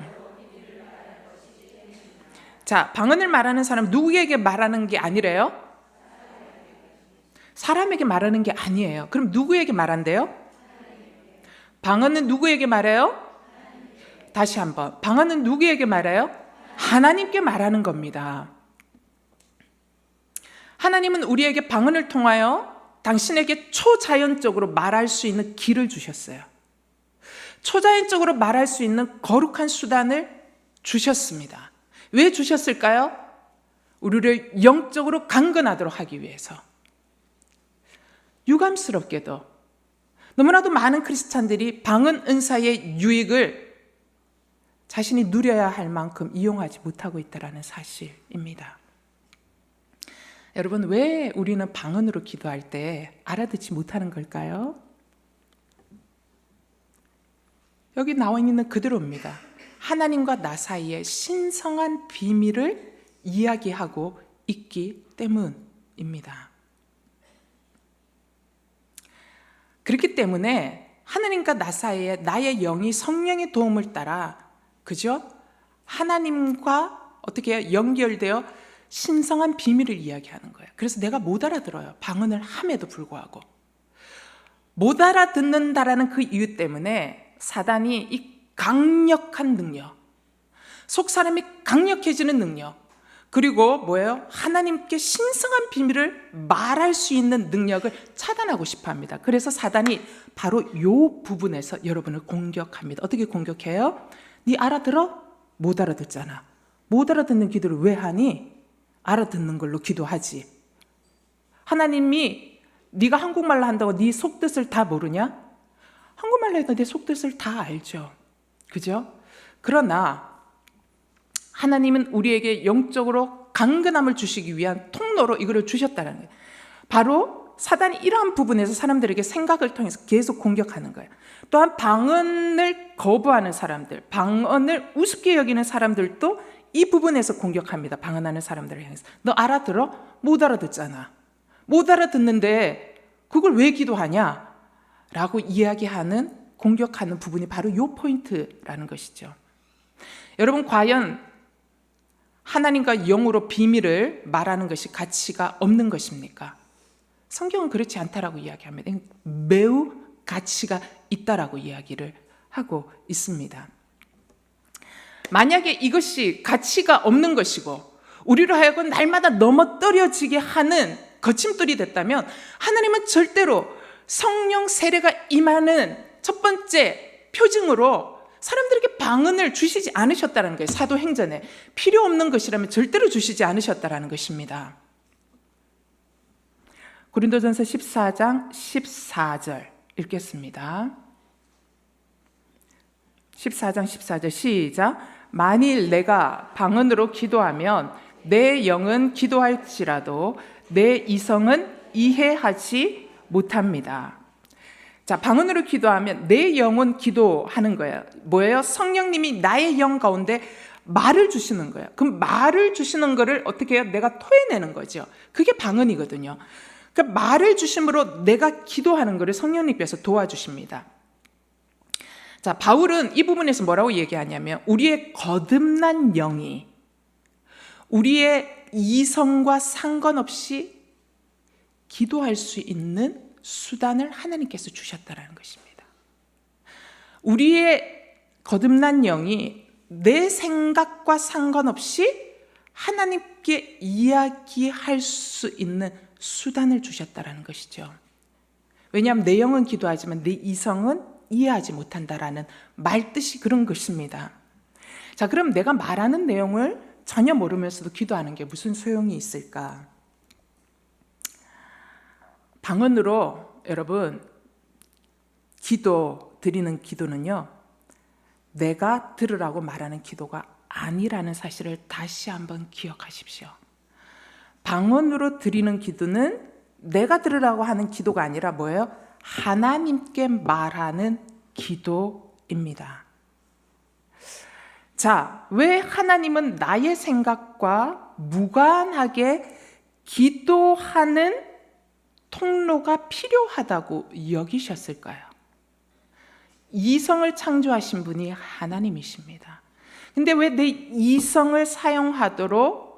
Speaker 1: 자, 방언을 말하는 사람 누구에게 말하는 게 아니래요? 사람에게 말하는 게 아니에요. 그럼 누구에게 말한대요? 방언은 누구에게 말해요? 다시 한번, 방언은 누구에게 말해요? 하나님께 말하는 겁니다. 하나님은 우리에게 방언을 통하여 당신에게 초자연적으로 말할 수 있는 길을 주셨어요. 초자연적으로 말할 수 있는 거룩한 수단을 주셨습니다. 왜 주셨을까요? 우리를 영적으로 강건하도록 하기 위해서. 유감스럽게도 너무나도 많은 크리스찬들이 방언 은사의 유익을 자신이 누려야 할 만큼 이용하지 못하고 있다는 사실입니다. 여러분, 왜 우리는 방언으로 기도할 때 알아듣지 못하는 걸까요? 여기 나와 있는 그대로입니다. 하나님과 나 사이의 신성한 비밀을 이야기하고 있기 때문입니다. 그렇기 때문에 하나님과 나 사이에 나의 영이 성령의 도움을 따라, 그죠? 하나님과 어떻게 연결되어 신성한 비밀을 이야기하는 거예요. 그래서 내가 못 알아들어요. 방언을 함에도 불구하고. 못 알아듣는다라는 그 이유 때문에 사단이 이 강력한 능력, 속 사람이 강력해지는 능력, 그리고 뭐예요? 하나님께 신성한 비밀을 말할 수 있는 능력을 차단하고 싶어 합니다. 그래서 사단이 바로 이 부분에서 여러분을 공격합니다. 어떻게 공격해요? 네 알아들어? 못 알아듣잖아. 못 알아듣는 기도를 왜 하니? 알아듣는 걸로 기도하지. 하나님이 네가 한국말로 한다고 네 속뜻을 다 모르냐? 한국말로 해도 내 속뜻을 다 알죠. 그죠? 그러나 하나님은 우리에게 영적으로 강건함을 주시기 위한 통로로 이거를 주셨다는 거예요. 바로 사단이 이러한 부분에서 사람들에게 생각을 통해서 계속 공격하는 거예요. 또한 방언을 거부하는 사람들, 방언을 우습게 여기는 사람들도 이 부분에서 공격합니다. 방언하는 사람들을 향해서. 너 알아들어? 못 알아듣잖아. 못 알아듣는데 그걸 왜 기도하냐? 라고 이야기하는, 공격하는 부분이 바로 이 포인트라는 것이죠. 여러분, 과연 하나님과 영으로 비밀을 말하는 것이 가치가 없는 것입니까? 성경은 그렇지 않다라고 이야기합니다. 매우 가치가 있다라고 이야기를 하고 있습니다. 만약에 이것이 가치가 없는 것이고 우리로 하여금 날마다 넘어뜨려지게 하는 거침돌이 됐다면 하나님은 절대로 성령 세례가 임하는 첫 번째 표징으로 사람들에게 방언을 주시지 않으셨다는 거예요. 사도행전에 필요 없는 것이라면 절대로 주시지 않으셨다는 것입니다. 고린도전서 14장 14절 읽겠습니다. 14장 14절 시작. 만일 내가 방언으로 기도하면 내 영은 기도할지라도 내 이성은 이해하지 못합니다. 자, 방언으로 기도하면 내 영은 기도하는 거예요. 뭐예요? 성령님이 나의 영 가운데 말을 주시는 거예요. 그럼 말을 주시는 거를 어떻게 해요? 내가 토해내는 거죠. 그게 방언이거든요. 그러니까 말을 주심으로 내가 기도하는 거를 성령님께서 도와주십니다. 자, 바울은 이 부분에서 뭐라고 얘기하냐면 우리의 거듭난 영이 우리의 이성과 상관없이 기도할 수 있는 수단을 하나님께서 주셨다는 것입니다. 우리의 거듭난 영이 내 생각과 상관없이 하나님께 이야기할 수 있는 수단을 주셨다는 것이죠. 왜냐하면 내 영은 기도하지만 내 이성은 이해하지 못한다라는 말뜻이 그런 것입니다. 자, 그럼 내가 말하는 내용을 전혀 모르면서도 기도하는 게 무슨 소용이 있을까? 방언으로 여러분 기도 드리는 기도는요, 내가 들으라고 말하는 기도가 아니라는 사실을 다시 한번 기억하십시오. 방언으로 드리는 기도는 내가 들으라고 하는 기도가 아니라 뭐예요? 하나님께 말하는 기도입니다. 자, 왜 하나님은 나의 생각과 무관하게 기도하는 통로가 필요하다고 여기셨을까요? 이성을 창조하신 분이 하나님이십니다. 근데 왜 내 이성을 사용하도록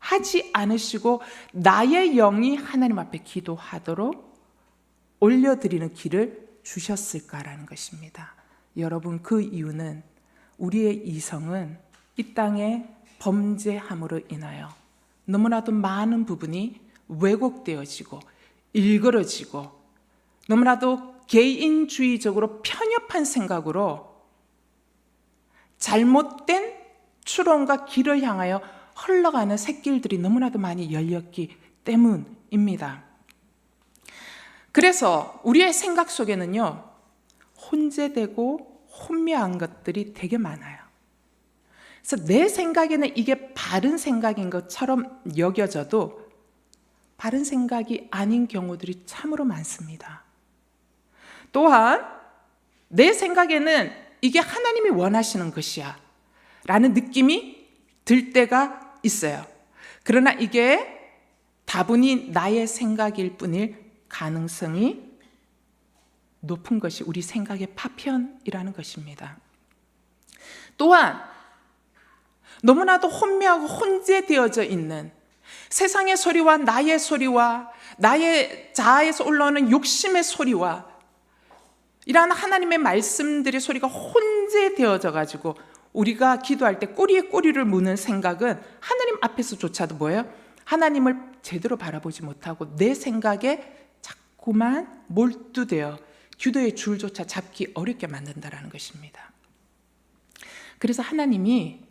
Speaker 1: 하지 않으시고 나의 영이 하나님 앞에 기도하도록 올려드리는 길을 주셨을까라는 것입니다. 여러분, 그 이유는 우리의 이성은 이 땅에 범죄함으로 인하여 너무나도 많은 부분이 왜곡되어지고 일그러지고 너무나도 개인주의적으로 편협한 생각으로 잘못된 추론과 길을 향하여 흘러가는 샛길들이 너무나도 많이 열렸기 때문입니다. 그래서 우리의 생각 속에는요, 혼재되고 혼미한 것들이 되게 많아요. 그래서 내 생각에는 이게 바른 생각인 것처럼 여겨져도 바른 생각이 아닌 경우들이 참으로 많습니다. 또한 내 생각에는 이게 하나님이 원하시는 것이야. 라는 느낌이 들 때가 있어요. 그러나 이게 다분히 나의 생각일 뿐일 가능성이 높은 것이 우리 생각의 파편이라는 것입니다. 또한 너무나도 혼미하고 혼재되어져 있는 세상의 소리와 나의 소리와 나의 자아에서 올라오는 욕심의 소리와 이러한 하나님의 말씀들의 소리가 혼재되어져 가지고 우리가 기도할 때 꼬리에 꼬리를 무는 생각은 하나님 앞에서조차도 뭐예요? 하나님을 제대로 바라보지 못하고 내 생각에 자꾸만 몰두되어 기도의 줄조차 잡기 어렵게 만든다는 것입니다. 그래서 하나님이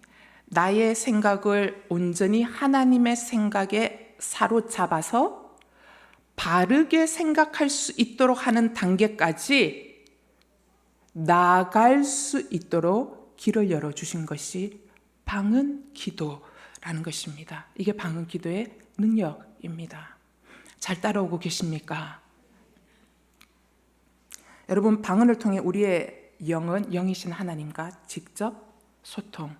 Speaker 1: 나의 생각을 온전히 하나님의 생각에 사로잡아서 바르게 생각할 수 있도록 하는 단계까지 나아갈 수 있도록 길을 열어주신 것이 방언 기도라는 것입니다. 이게 방언 기도의 능력입니다. 잘 따라오고 계십니까? 여러분, 방언을 통해 우리의 영은 영이신 하나님과 직접 소통합니다.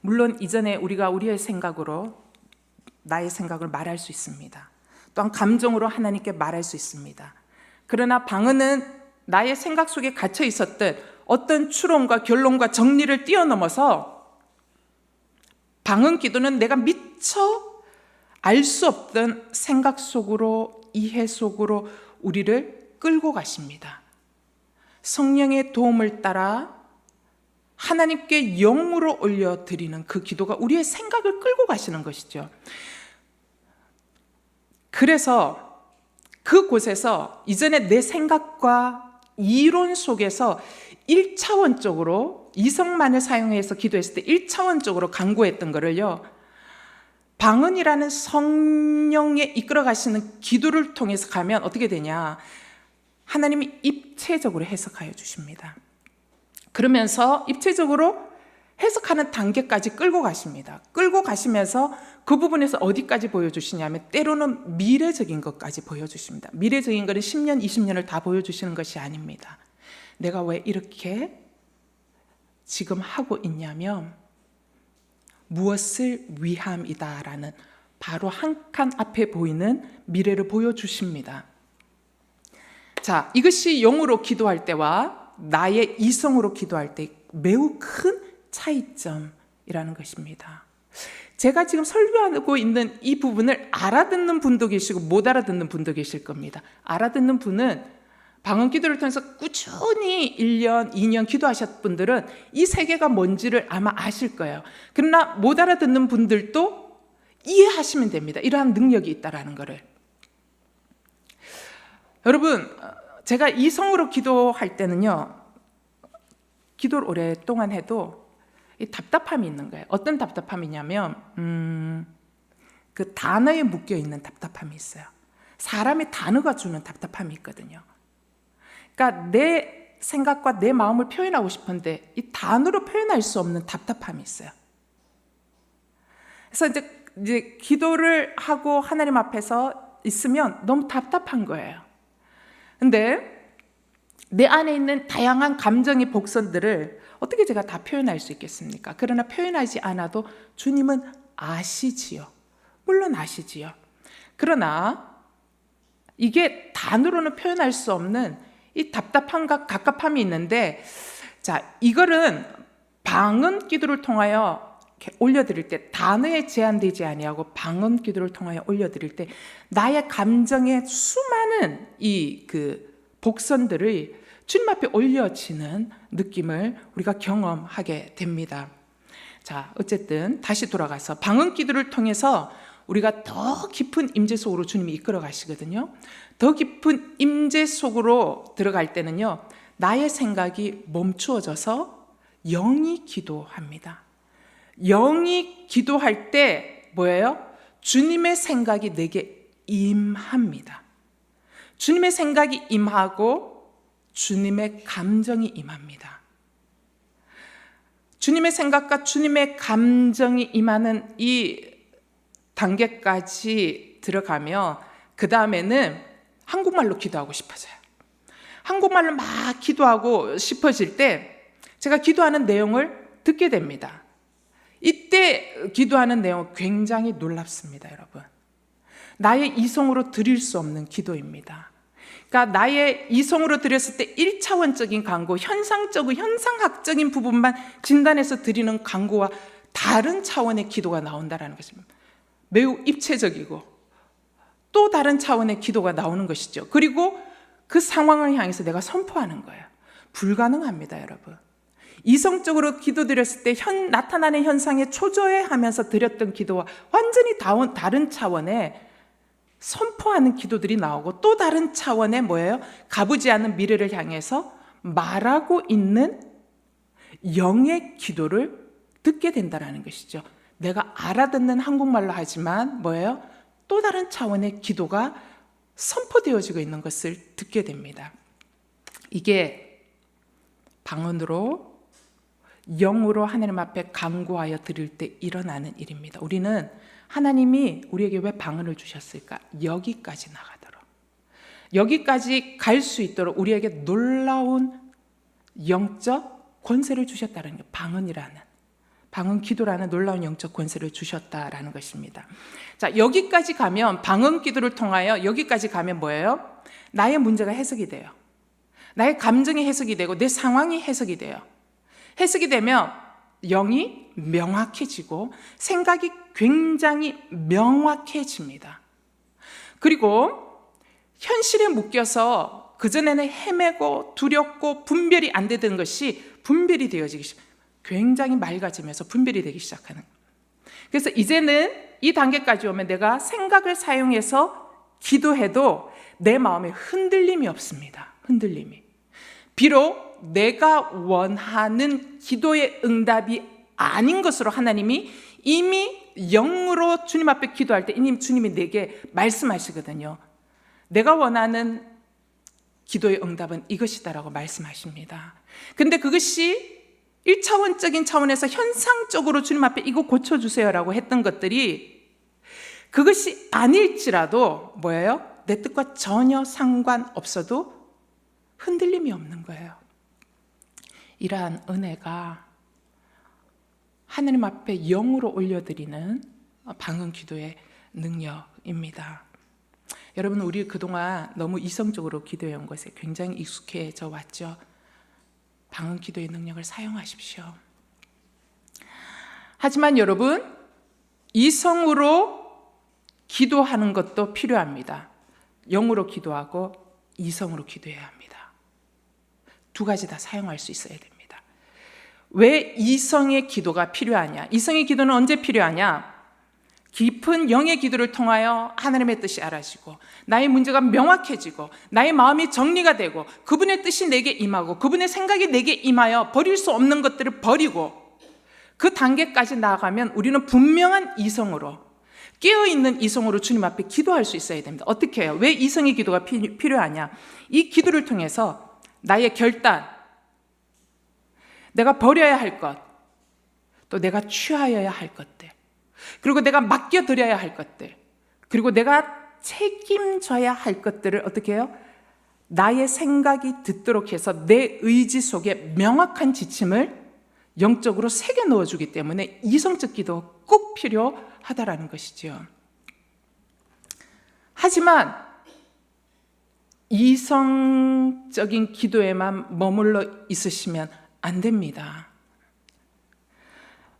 Speaker 1: 물론 이전에 우리가 우리의 생각으로 나의 생각을 말할 수 있습니다. 또한 감정으로 하나님께 말할 수 있습니다. 그러나 방언은 나의 생각 속에 갇혀 있었던 어떤 추론과 결론과 정리를 뛰어넘어서 방언 기도는 내가 미처 알 수 없던 생각 속으로, 이해 속으로 우리를 끌고 가십니다. 성령의 도움을 따라 하나님께 영으로 올려드리는 그 기도가 우리의 생각을 끌고 가시는 것이죠. 그래서 그곳에서 이전에 내 생각과 이론 속에서 1차원적으로 이성만을 사용해서 기도했을 때 1차원적으로 강구했던 거를요, 방언이라는 성령에 이끌어 가시는 기도를 통해서 가면 어떻게 되냐, 하나님이 입체적으로 해석하여 주십니다. 그러면서 입체적으로 해석하는 단계까지 끌고 가십니다. 끌고 가시면서 그 부분에서 어디까지 보여주시냐면 때로는 미래적인 것까지 보여주십니다. 미래적인 것은 10년, 20년을 다 보여주시는 것이 아닙니다. 내가 왜 이렇게 지금 하고 있냐면 무엇을 위함이다라는 바로 한 칸 앞에 보이는 미래를 보여주십니다. 자, 이것이 영으로 기도할 때와 나의 이성으로 기도할 때 매우 큰 차이점이라는 것입니다. 제가 지금 설교하고 있는 이 부분을 알아듣는 분도 계시고 못 알아듣는 분도 계실 겁니다. 알아듣는 분은 방언 기도를 통해서 꾸준히 1년, 2년 기도하셨던 분들은 이 세계가 뭔지를 아마 아실 거예요. 그러나 못 알아듣는 분들도 이해하시면 됩니다. 이러한 능력이 있다는 것을. 여러분, 제가 이성으로 기도할 때는요, 기도를 오랫동안 해도 이 답답함이 있는 거예요. 어떤 답답함이냐면 그 단어에 묶여있는 답답함이 있어요. 사람의 단어가 주는 답답함이 있거든요. 그러니까 내 생각과 내 마음을 표현하고 싶은데 이 단어로 표현할 수 없는 답답함이 있어요. 그래서 이제 기도를 하고 하나님 앞에서 있으면 너무 답답한 거예요. 근데 내 안에 있는 다양한 감정의 복선들을 어떻게 제가 다 표현할 수 있겠습니까? 그러나 표현하지 않아도 주님은 아시지요. 물론 아시지요. 그러나 이게 단어로는 표현할 수 없는 이 답답함과 갑갑함이 있는데, 자, 이거는 방언 기도를 통하여 이렇게 올려드릴 때 단어에 제한되지 아니하고 방언 기도를 통하여 올려드릴 때 나의 감정의 수많은 이 복선들을 주님 앞에 올려지는 느낌을 우리가 경험하게 됩니다. 자, 어쨌든 다시 돌아가서 방언 기도를 통해서 우리가 더 깊은 임재 속으로 주님이 이끌어 가시거든요. 더 깊은 임재 속으로 들어갈 때는요, 나의 생각이 멈추어져서 영이 기도합니다. 영이 기도할 때 뭐예요? 주님의 생각이 내게 임합니다. 주님의 생각이 임하고 주님의 감정이 임합니다. 주님의 생각과 주님의 감정이 임하는 이 단계까지 들어가면 그 다음에는 한국말로 기도하고 싶어져요. 한국말로 막 기도하고 싶어질 때 제가 기도하는 내용을 듣게 됩니다. 이때 기도하는 내용 굉장히 놀랍습니다, 여러분. 나의 이성으로 드릴 수 없는 기도입니다. 그러니까 나의 이성으로 드렸을 때 1차원적인 간구, 현상학적인 부분만 진단해서 드리는 간구와 다른 차원의 기도가 나온다는 것입니다. 매우 입체적이고 또 다른 차원의 기도가 나오는 것이죠. 그리고 그 상황을 향해서 내가 선포하는 거예요. 불가능합니다, 여러분. 이성적으로 기도드렸을 때 나타나는 현상에 초조해하면서 드렸던 기도와 완전히 다른 차원의 선포하는 기도들이 나오고 또 다른 차원의 뭐예요? 가보지 않은 미래를 향해서 말하고 있는 영의 기도를 듣게 된다는 것이죠. 내가 알아듣는 한국말로 하지만 뭐예요? 또 다른 차원의 기도가 선포되어지고 있는 것을 듣게 됩니다. 이게 방언으로 영으로 하나님 앞에 간구하여 드릴 때 일어나는 일입니다. 우리는 하나님이 우리에게 왜 방언을 주셨을까? 여기까지 나가도록, 여기까지 갈 수 있도록 우리에게 놀라운 영적 권세를 주셨다는 게 방언 기도라는 놀라운 영적 권세를 주셨다라는 것입니다. 자, 여기까지 가면 방언 기도를 통하여 여기까지 가면 뭐예요? 나의 문제가 해석이 돼요. 나의 감정이 해석이 되고 내 상황이 해석이 돼요. 해석이 되면 영이 명확해지고 생각이 굉장히 명확해집니다. 그리고 현실에 묶여서 그전에는 헤매고 두렵고 분별이 안 되던 것이 분별이 되어지기 시작합니다. 굉장히 맑아지면서 분별이 되기 시작하는 거예요. 그래서 이제는 이 단계까지 오면 내가 생각을 사용해서 기도해도 내 마음에 흔들림이 없습니다. 흔들림이. 비록 내가 원하는 기도의 응답이 아닌 것으로 하나님이 이미 영으로 주님 앞에 기도할 때 이미 주님이 내게 말씀하시거든요. 내가 원하는 기도의 응답은 이것이다라고 말씀하십니다. 근데 그것이 1차원적인 차원에서 현상적으로 주님 앞에 이거 고쳐주세요라고 했던 것들이 그것이 아닐지라도 뭐예요? 내 뜻과 전혀 상관없어도 흔들림이 없는 거예요. 이러한 은혜가 하나님 앞에 영으로 올려드리는 방언 기도의 능력입니다. 여러분, 우리 그동안 너무 이성적으로 기도해온 것에 굉장히 익숙해져 왔죠. 방언 기도의 능력을 사용하십시오. 하지만 여러분, 이성으로 기도하는 것도 필요합니다. 영으로 기도하고 이성으로 기도해야 합니다. 두 가지 다 사용할 수 있어야 됩니다. 왜 이성의 기도가 필요하냐? 이성의 기도는 언제 필요하냐? 깊은 영의 기도를 통하여 하나님의 뜻이 알아지고 나의 문제가 명확해지고 나의 마음이 정리가 되고 그분의 뜻이 내게 임하고 그분의 생각이 내게 임하여 버릴 수 없는 것들을 버리고 그 단계까지 나아가면 우리는 분명한 이성으로, 깨어있는 이성으로 주님 앞에 기도할 수 있어야 됩니다. 어떻게 해요? 왜 이성의 기도가 필요하냐? 이 기도를 통해서 나의 결단, 내가 버려야 할 것, 또 내가 취하여야 할 것들, 그리고 내가 맡겨드려야 할 것들, 그리고 내가 책임져야 할 것들을 어떻게 해요? 나의 생각이 듣도록 해서 내 의지 속에 명확한 지침을 영적으로 새겨 넣어주기 때문에 이성적 기도가 꼭 필요하다라는 것이죠. 하지만 이성적인 기도에만 머물러 있으시면 안 됩니다.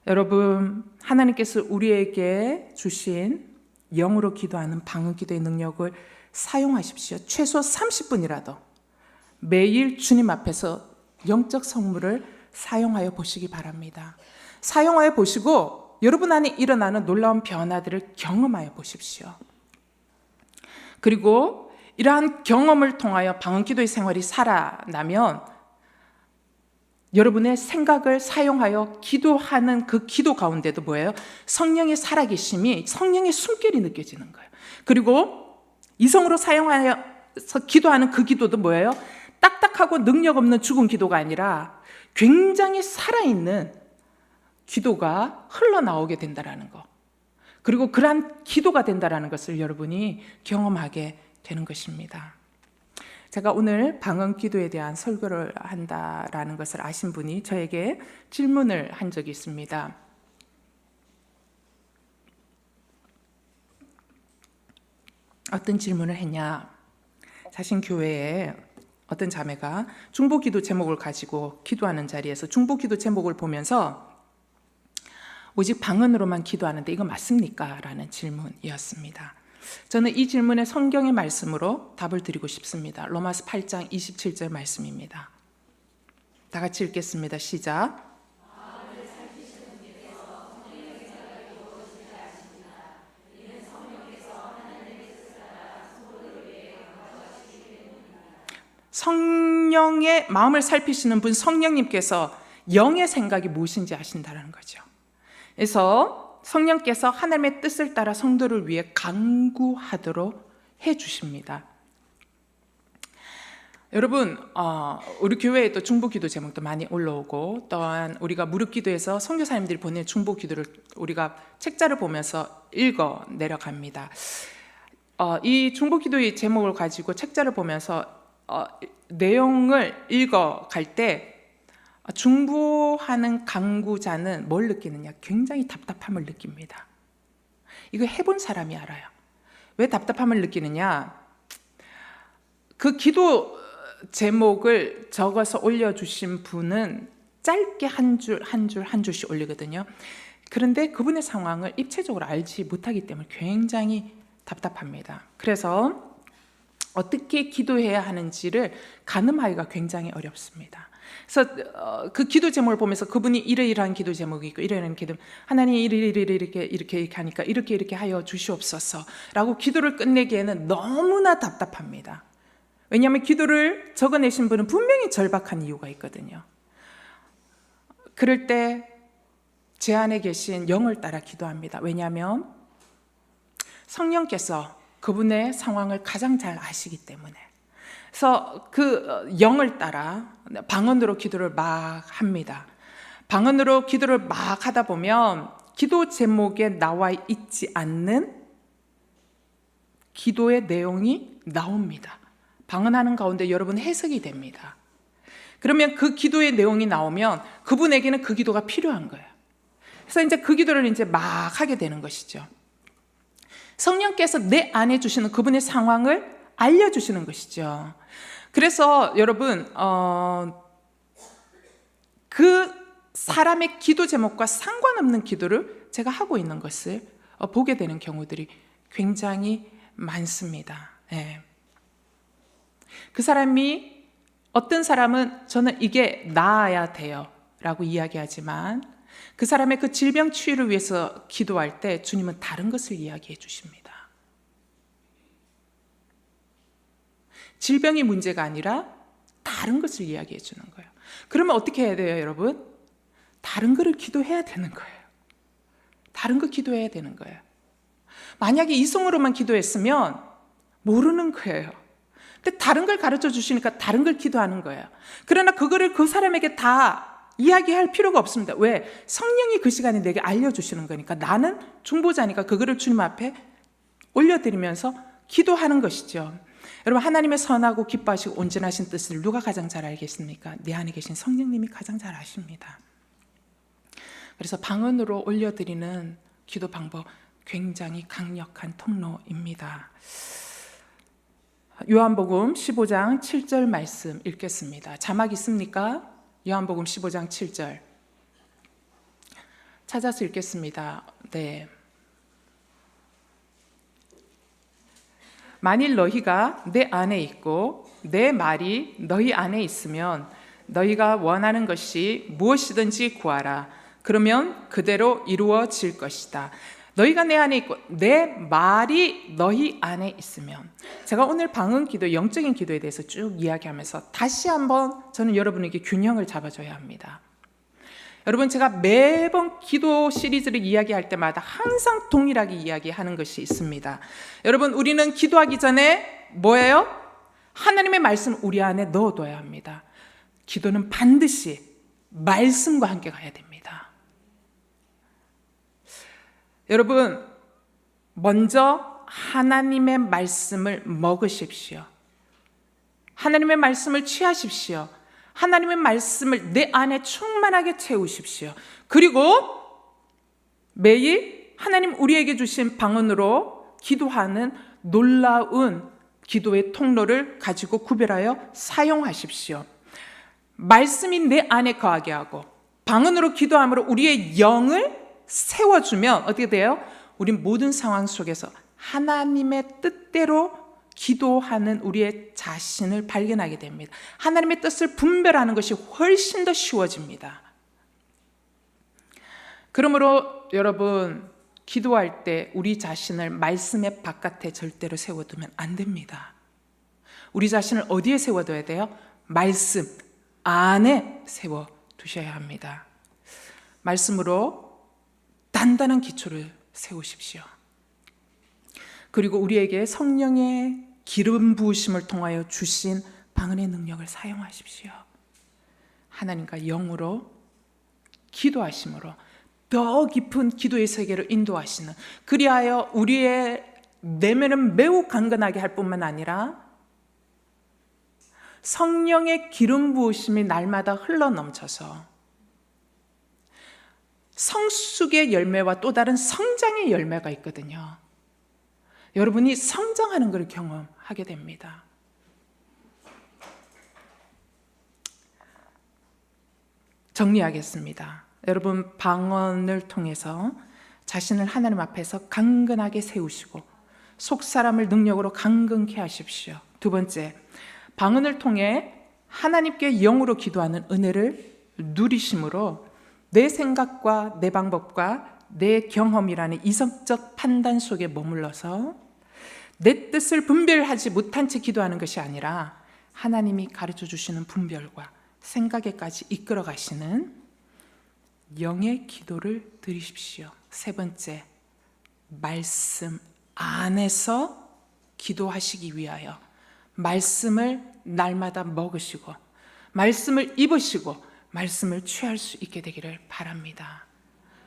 Speaker 1: 여러분, 하나님께서 우리에게 주신 영으로 기도하는 방언 기도의 능력을 사용하십시오. 최소 30분이라도 매일 주님 앞에서 영적 성물을 사용하여 보시기 바랍니다. 사용하여 보시고 여러분 안에 일어나는 놀라운 변화들을 경험하여 보십시오. 그리고 이러한 경험을 통하여 방언 기도의 생활이 살아나면 여러분의 생각을 사용하여 기도하는 그 기도 가운데도 뭐예요? 성령의 살아계심이, 성령의 숨결이 느껴지는 거예요. 그리고 이성으로 사용하여서 기도하는 그 기도도 뭐예요? 딱딱하고 능력 없는 죽은 기도가 아니라 굉장히 살아있는 기도가 흘러나오게 된다는 거. 그리고 그러한 기도가 된다는 것을 여러분이 경험하게 되는 것입니다. 제가 오늘 방언 기도에 대한 설교를 한다라는 것을 아신 분이 저에게 질문을 한 적이 있습니다. 어떤 질문을 했냐? 자신 교회에 어떤 자매가 중보기도 제목을 가지고 기도하는 자리에서 중보기도 제목을 보면서 오직 방언으로만 기도하는데 이거 맞습니까? 라는 질문이었습니다. 저는 이 질문에 성경의 말씀으로 답을 드리고 싶습니다. 로마서 8장 27절 말씀입니다. 다 같이 읽겠습니다. 시작. 성령의 마음을 살피시는 분, 성령님께서 영의 생각이 무엇인지 아신다는 거죠. 그래서 성령께서 하나님의 뜻을 따라 성도를 위해 간구하도록 해주십니다. 여러분, 우리 교회에 또 중보기도 제목도 많이 올라오고, 또한 우리가 무릎기도에서 선교사님들이 보낸 중보기도를 우리가 책자를 보면서 읽어 내려갑니다. 이 중보기도의 제목을 가지고 책자를 보면서 내용을 읽어갈 때 중보하는 간구자는 뭘 느끼느냐? 굉장히 답답함을 느낍니다. 이거 해본 사람이 알아요. 왜 답답함을 느끼느냐? 그 기도 제목을 적어서 올려주신 분은 짧게 한 줄씩 올리거든요. 그런데 그분의 상황을 입체적으로 알지 못하기 때문에 굉장히 답답합니다. 그래서 어떻게 기도해야 하는지를 가늠하기가 굉장히 어렵습니다. 그래서 그 기도 제목을 보면서 그분이 이러이러한 기도 제목이 있고 이러이러한 기도, 하나님 이렇게 하니까 이렇게 하여 주시옵소서라고 기도를 끝내기에는 너무나 답답합니다. 왜냐하면 기도를 적어내신 분은 분명히 절박한 이유가 있거든요. 그럴 때 제 안에 계신 영을 따라 기도합니다. 왜냐하면 성령께서 그분의 상황을 가장 잘 아시기 때문에. 그래서 그 영을 따라 방언으로 기도를 막 합니다. 방언으로 기도를 막 하다 보면 기도 제목에 나와 있지 않는 기도의 내용이 나옵니다. 방언하는 가운데 여러분 해석이 됩니다. 그러면 그 기도의 내용이 나오면 그분에게는 그 기도가 필요한 거예요. 그래서 이제 그 기도를 이제 막 하게 되는 것이죠. 성령께서 내 안에 주시는 그분의 상황을 알려주시는 것이죠. 그래서 여러분 그 사람의 기도 제목과 상관없는 기도를 제가 하고 있는 것을 보게 되는 경우들이 굉장히 많습니다. 네. 그 사람이 어떤 사람은 저는 이게 나아야 돼요 라고 이야기하지만 그 사람의 그 질병 치유를 위해서 기도할 때 주님은 다른 것을 이야기해 주십니다. 질병이 문제가 아니라 다른 것을 이야기해 주는 거예요. 그러면 어떻게 해야 돼요, 여러분? 다른 거를 기도해야 되는 거예요. 다른 거 기도해야 되는 거예요. 만약에 이성으로만 기도했으면 모르는 거예요. 근데 다른 걸 가르쳐 주시니까 다른 걸 기도하는 거예요. 그러나 그거를 그 사람에게 다 이야기할 필요가 없습니다. 왜? 성령이 그 시간에 내게 알려주시는 거니까. 나는 중보자니까 그거를 주님 앞에 올려드리면서 기도하는 것이죠. 여러분, 하나님의 선하고 기뻐하시고 온전하신 뜻을 누가 가장 잘 알겠습니까? 내 안에 계신 성령님이 가장 잘 아십니다. 그래서 방언으로 올려드리는 기도 방법 굉장히 강력한 통로입니다. 요한복음 15장 7절 말씀 읽겠습니다. 자막 있습니까? 요한복음 15장 7절 찾아서 읽겠습니다. 네. 만일 너희가 내 안에 있고 내 말이 너희 안에 있으면 너희가 원하는 것이 무엇이든지 구하라. 그러면 그대로 이루어질 것이다. 너희가 내 안에 있고 내 말이 너희 안에 있으면. 제가 오늘 방언 기도, 영적인 기도에 대해서 쭉 이야기하면서 다시 한번 저는 여러분에게 균형을 잡아줘야 합니다. 여러분, 제가 매번 기도 시리즈를 이야기할 때마다 항상 동일하게 이야기하는 것이 있습니다. 여러분, 우리는 기도하기 전에 뭐예요? 하나님의 말씀을 우리 안에 넣어둬야 합니다. 기도는 반드시 말씀과 함께 가야 됩니다. 여러분, 먼저 하나님의 말씀을 먹으십시오. 하나님의 말씀을 취하십시오. 하나님의 말씀을 내 안에 충만하게 채우십시오. 그리고 매일 하나님 우리에게 주신 방언으로 기도하는 놀라운 기도의 통로를 가지고 구별하여 사용하십시오. 말씀이 내 안에 거하게 하고 방언으로 기도함으로 우리의 영을 세워주면 어떻게 돼요? 우린 모든 상황 속에서 하나님의 뜻대로 기도하는 우리의 자신을 발견하게 됩니다. 하나님의 뜻을 분별하는 것이 훨씬 더 쉬워집니다. 그러므로 여러분, 기도할 때 우리 자신을 말씀의 바깥에 절대로 세워두면 안 됩니다. 우리 자신을 어디에 세워둬야 돼요? 말씀 안에 세워두셔야 합니다. 말씀으로 단단한 기초를 세우십시오. 그리고 우리에게 성령의 기름 부으심을 통하여 주신 방언의 능력을 사용하십시오. 하나님과 영으로 기도하심으로 더 깊은 기도의 세계로 인도하시는, 그리하여 우리의 내면은 매우 강건하게 할 뿐만 아니라 성령의 기름 부으심이 날마다 흘러넘쳐서 성숙의 열매와 또 다른 성장의 열매가 있거든요. 여러분이 성장하는 걸 경험하게 됩니다. 정리하겠습니다. 여러분, 방언을 통해서 자신을 하나님 앞에서 강건하게 세우시고 속사람을 능력으로 강건케 하십시오. 두 번째, 방언을 통해 하나님께 영으로 기도하는 은혜를 누리심으로 내 생각과 내 방법과 내 경험이라는 이성적 판단 속에 머물러서 내 뜻을 분별하지 못한 채 기도하는 것이 아니라 하나님이 가르쳐 주시는 분별과 생각에까지 이끌어 가시는 영의 기도를 드리십시오. 세 번째, 말씀 안에서 기도하시기 위하여 말씀을 날마다 먹으시고 말씀을 입으시고 말씀을 취할 수 있게 되기를 바랍니다.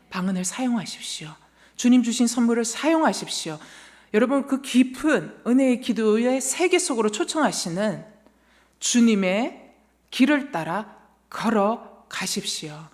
Speaker 1: 방언을 사용하십시오. 주님 주신 선물을 사용하십시오. 여러분, 그 깊은 은혜의 기도의 세계 속으로 초청하시는 주님의 길을 따라 걸어가십시오.